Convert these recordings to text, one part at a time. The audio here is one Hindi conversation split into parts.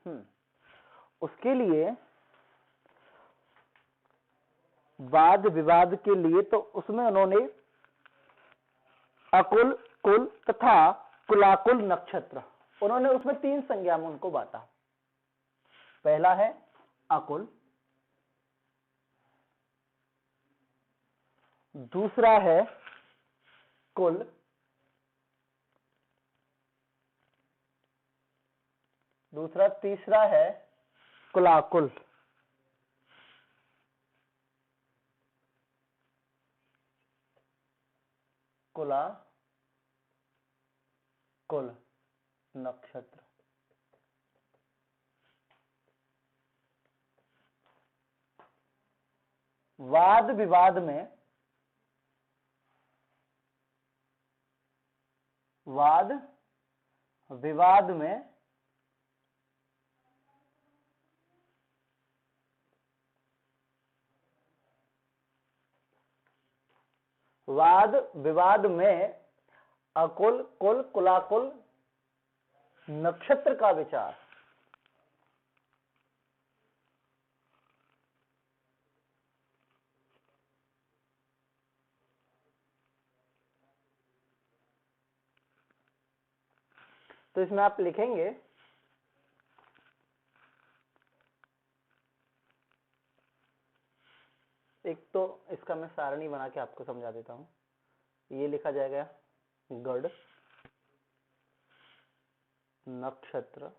उसके लिए वाद विवाद के लिए तो उसमें उन्होंने अकुल, कुल तथा कुलाकुल नक्षत्र, उन्होंने उसमें 3 संज्ञा में उनको बांटा। पहला है अकुल, दूसरा है कुल, तीसरा है कुलाकुल। कुल नक्षत्र। वाद विवाद में वाद विवाद में अकुल, कुल, कुलाकुल नक्षत्र का विचार। तो इसमें आप लिखेंगे एक तो इसका मैं सारणी बना के आपको समझा देता हूं। ये लिखा जाएगा गढ़, नक्षत्र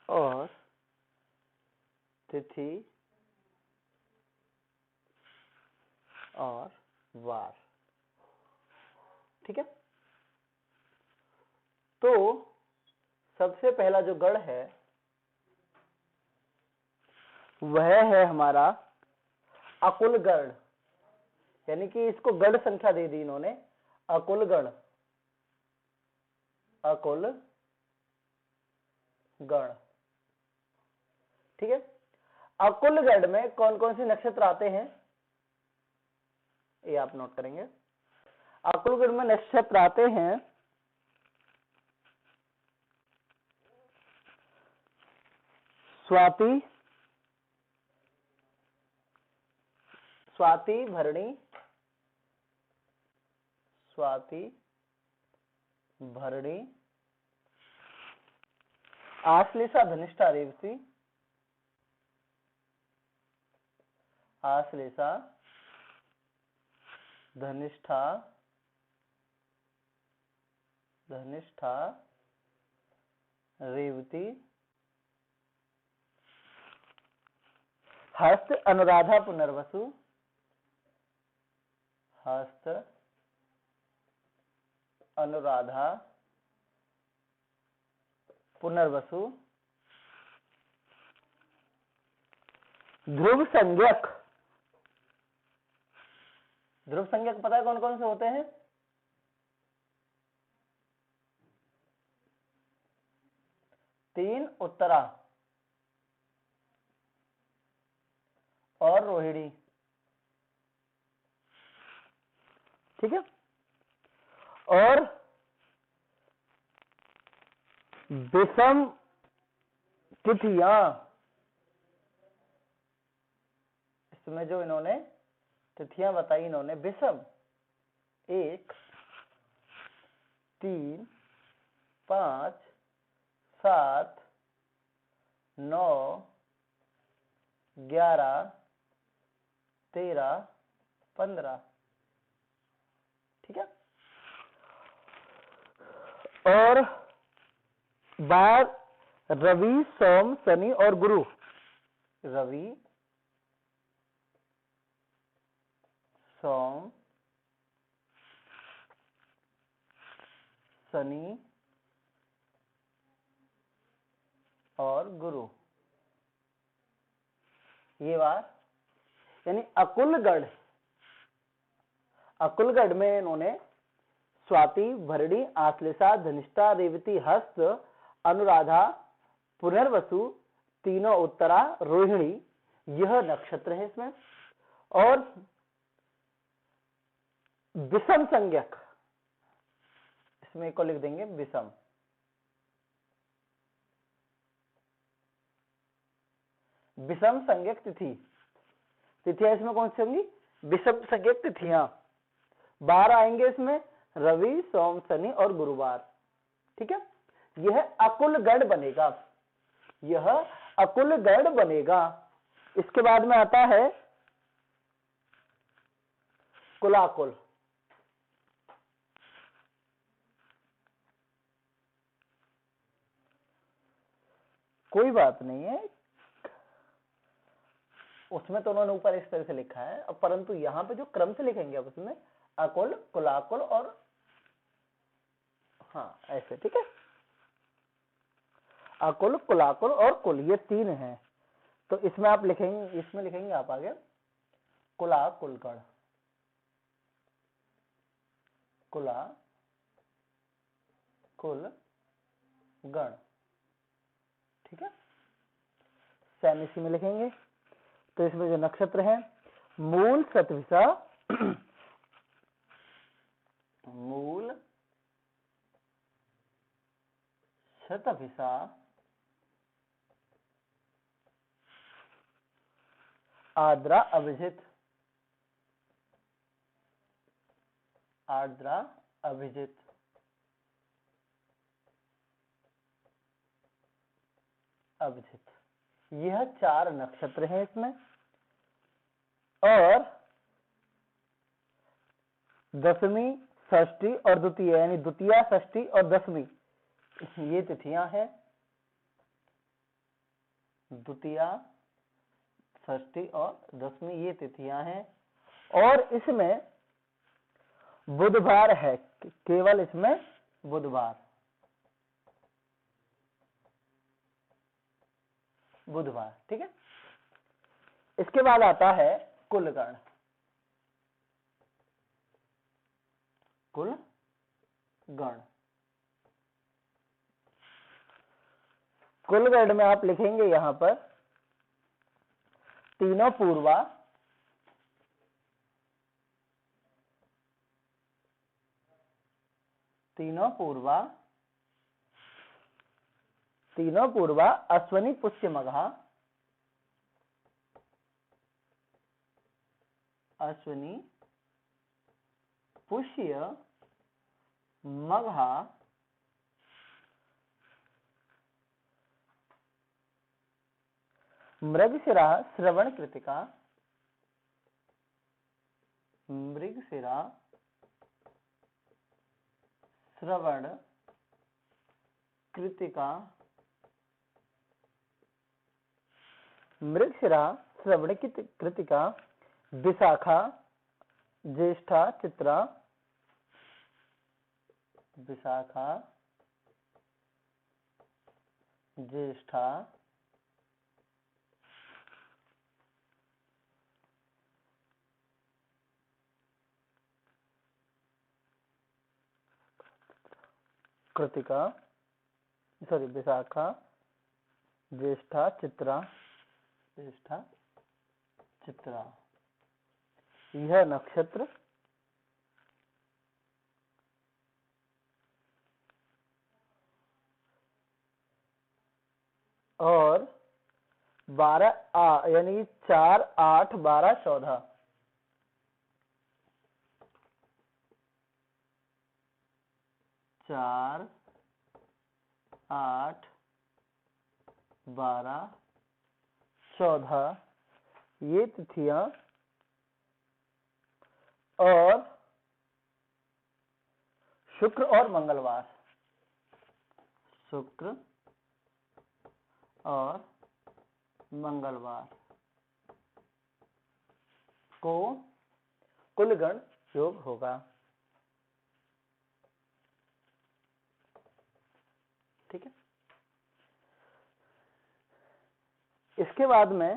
और तिथि और वार। ठीक है। तो सबसे पहला जो गढ़ है वह है हमारा अकुल गढ़, यानी कि इसको गढ़ संख्या दे दी इन्होंने, अकुल गढ़, अकुल गढ़। ठीक है। अकुल गढ़ में कौन कौन से नक्षत्र आते हैं ये आप नोट करेंगे। अकुल गढ़ में नक्षत्र आते हैं स्वाति, भरणी, आश्लेषा, धनिष्ठा, रेवती, आश्लेषा, धनिष्ठा, रेवती, हस्त, अनुराधा, पुनर्वसु, हस्त, अनुराधा, पुनर्वसु, ध्रुव संज्ञक। ध्रुव संज्ञक पता है कौन कौन से होते हैं? तीन उत्तरा और रोहिणी। ठीक है। और विषम तिथियां, इसमें जो इन्होंने तिथियां बताई इन्होंने विषम 1, 3, 5, 7, 9, 11, 13, 15। ठीक है। और बाद रवि, सोम, शनि और गुरु। रवि, सोम, शनि और गुरु, ये बात यानी अकुलगढ़। अकुलगढ़ में इन्होंने स्वाति, भरणी, आश्लेषा, धनिष्ठा, रेवती, हस्त, अनुराधा, पुनर्वसु, तीनों उत्तरा, रोहिणी, यह नक्षत्र है इसमें। और विषम संज्ञक, इसमें को लिख देंगे विषम। विषम संज्ञक तिथि, तिथियां इसमें कौन सी होंगी? विषम संज्ञक तिथियां। बार आएंगे इसमें रवि, सोम, शनि और गुरुवार। ठीक है, यह अकुल गण बनेगा, यह अकुल गण बनेगा। इसके बाद में आता है कुलाकुल। कोई बात नहीं है, उसमें तो उन्होंने ऊपर इस तरह से लिखा है, अब परंतु यहां पे जो क्रम से लिखेंगे अब उसमें अकुल, कुलाकुल और हाँ ऐसे। ठीक है, अकुल, कुलाकुल और कुल, ये तीन हैं। तो इसमें आप लिखेंगे, इसमें लिखेंगे आप आगे कुला कुलगण, कुला कुल गण। ठीक है, सेम इसी में लिखेंगे। तो इसमें जो नक्षत्र है मूल, शतभिषा, मूल, शतभिषा, आर्द्रा, अभिजित, आर्द्रा, अभिजित, अभिजित, यह चार नक्षत्र हैं इसमें। और दशमी, षष्ठी और द्वितीय, यानी द्वितीया, षष्ठी और दशमी, ये तिथियां हैं। द्वितीया, षष्ठी और दशमी ये तिथियां हैं। और इसमें बुधवार है, केवल इसमें बुधवार, बुधवार। ठीक है, इसके बाद आता है कुलगण। कुलगण, कुलगण में आप लिखेंगे यहां पर तीनों पूर्वा, तीनों पूर्वा, तीनों पूर्वा, अश्वनी, पुष्य, मघा, अश्वनी, पुष्य, मघा, मृगशिरा, श्रवण, कृतिका, मृगशिरा, श्रवण, कृतिका, मृगशिरा, श्रवण, कृतिका, विशाखा, ज्येष्ठा, चित्रा, विशाखा, ज्येष्ठा, कृतिका, सॉरी विशाखा, ज्येष्ठा, चित्रा, ज्येष्ठा, चित्रा, यह नक्षत्र और 12 यानी 4, 8, 12, 14, 4, 8, 12, 14 ये तिथियां और शुक्र और मंगलवार, शुक्र और मंगलवार को कुलगण योग होगा। ठीक है, इसके बाद में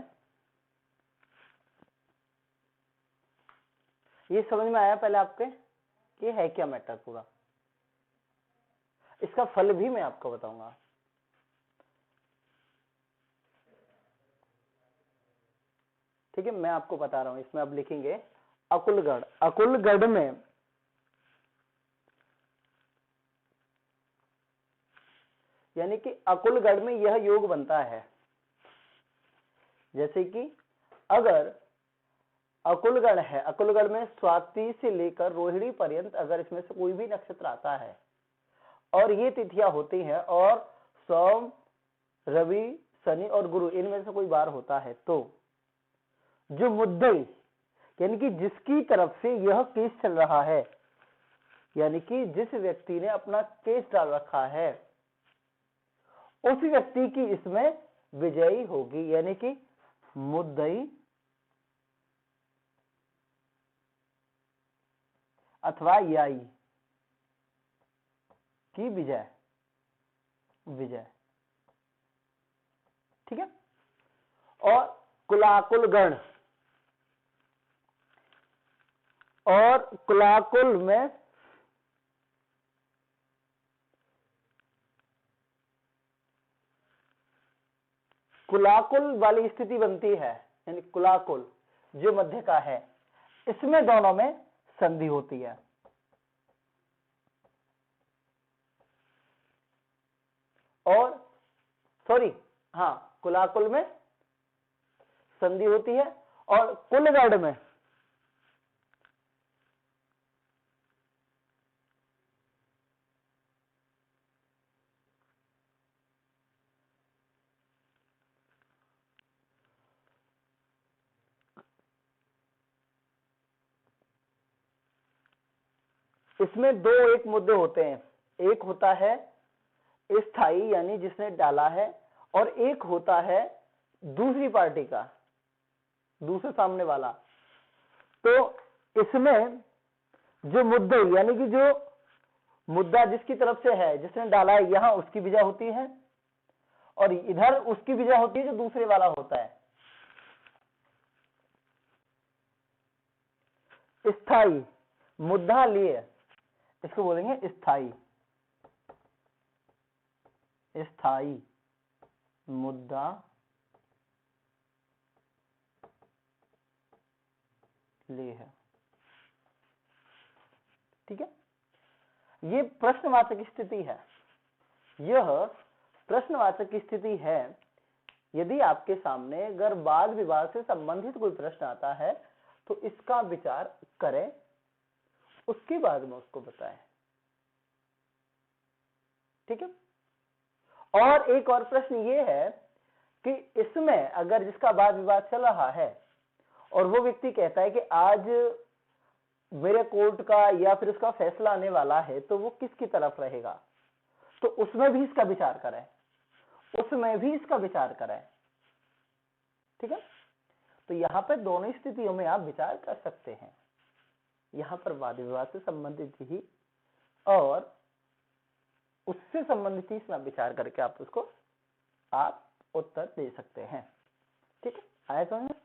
ये समझ में आया पहले आपके कि है क्या मैटर पूरा। इसका फल भी मैं आपको बताऊंगा। ठीक है, मैं आपको बता रहा हूं। इसमें अब लिखेंगे अकुलगढ़, अकुलगढ़ में यानी कि अकुलगढ़ में यह योग बनता है, जैसे कि अगर अकुलगण है, अकुलगण में स्वाति से लेकर रोहिणी पर्यंत अगर इसमें से कोई भी नक्षत्र आता है और ये तिथियां होती हैं और सोम, रवि, शनि और गुरु इनमें से कोई बार होता है, तो जो मुद्दई यानी कि जिसकी तरफ से यह केस चल रहा है, यानी कि जिस व्यक्ति ने अपना केस डाल रखा है, उस व्यक्ति की इसमें विजयी होगी, यानी कि मुद्दई अथवा याई की विजय, विजय, ठीक है। और कुलाकुल गण, और कुलाकुल में कुलाकुल वाली स्थिति बनती है, यानी कुलाकुल जो मध्य का है, इसमें दोनों में संधि होती है। और सॉरी, हाँ, कुलाकुल में संधि होती है और कुलगढ़ में इसमें दो एक मुद्दे होते हैं, एक होता है स्थाई यानी जिसने डाला है, और एक होता है दूसरी पार्टी का, दूसरे सामने वाला। तो इसमें जो मुद्दे यानी कि जो मुद्दा जिसकी तरफ से है, जिसने डाला है, यहां उसकी विजय होती है और इधर उसकी विजय होती है जो दूसरे वाला होता है। स्थाई मुद्दा लिए इसको बोलेंगे स्थाई, स्थाई मुद्दा लिए है, ठीक है। ये प्रश्नवाचक स्थिति है, यह प्रश्नवाचक की स्थिति है। यदि आपके सामने अगर वाद विवाद से संबंधित कोई प्रश्न आता है तो इसका विचार करें, उसके बाद में उसको बताएं, ठीक है। और एक और प्रश्न ये है कि इसमें अगर जिसका वाद विवाद चल रहा है और वो व्यक्ति कहता है कि आज मेरे कोर्ट का या फिर उसका फैसला आने वाला है, तो वो किसकी तरफ रहेगा, तो उसमें भी इसका विचार करें, उसमें भी इसका विचार करें, ठीक है। तो यहां पर दोनों स्थितियों में आप विचार कर सकते हैं, यहां पर वाद विवाद से संबंधित ही और उससे संबंधित ही इसमें विचार करके आप उसको आप उत्तर दे सकते हैं, ठीक है। आया समझ में?